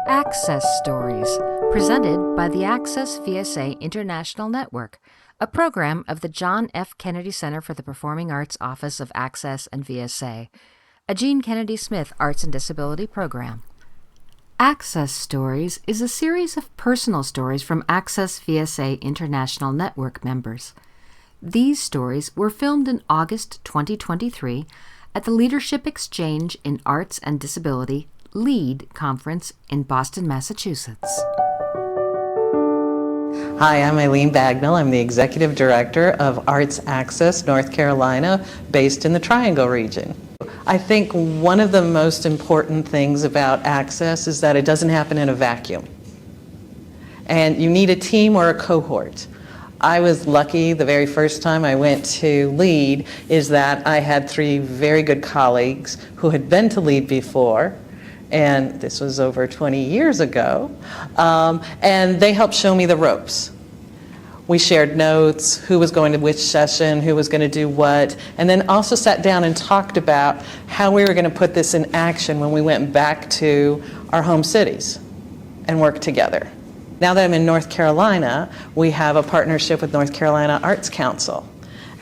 Access Stories, presented by the Access VSA International Network, a program of the John F. Kennedy Center for the Performing Arts Office of Access and VSA, a Gene Kennedy Smith Arts and Disability program. Access Stories is a series of personal stories from Access VSA International Network members. These stories were filmed in August 2023 at the Leadership Exchange in Arts and Disability LEAD conference in Boston, Massachusetts. Hi, I'm Eileen Bagnall. I'm the Executive Director of Arts Access North Carolina, based in the Triangle region. I think one of the most important things about Access is that it doesn't happen in a vacuum. And you need a team or a cohort. I was lucky the very first time I went to LEAD is that I had three very good colleagues who had been to LEAD before, and this was over 20 years ago, and they helped show me the ropes. We shared notes, who was going to which session, who was going to do what, and then also sat down and talked about how we were going to put this in action when we went back to our home cities and worked together. Now that I'm in North Carolina, we have a partnership with North Carolina Arts Council.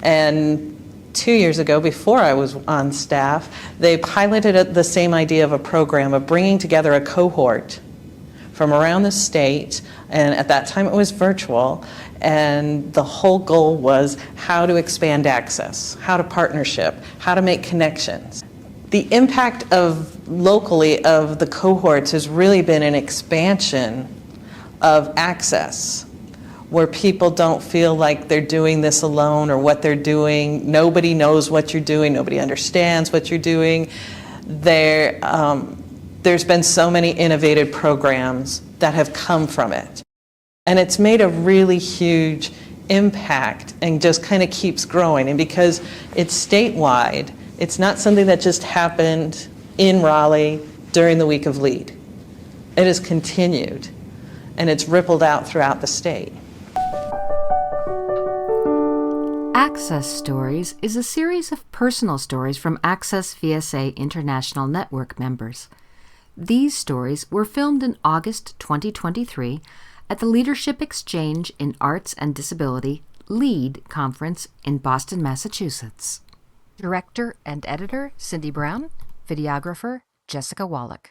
And 2 years ago, before I was on staff, they piloted the same idea of a program of bringing together a cohort from around the state, and at that time it was virtual, and the whole goal was how to expand access, how to partnership, how to make connections. The impact of locally of the cohorts has really been an expansion of access, where people don't feel like they're doing this alone or what they're doing. Nobody knows what you're doing. Nobody understands what you're doing. There's been so many innovative programs that have come from it. And it's made a really huge impact and just kind of keeps growing. And because it's statewide, it's not something that just happened in Raleigh during the week of LEAD. It has continued, and it's rippled out throughout the state. Access Stories is a series of personal stories from Access VSA International Network members. These stories were filmed in August 2023 at the Leadership Exchange in Arts and Disability LEAD conference in Boston, Massachusetts. Director and editor Cindy Brown, videographer Jessica Wallach.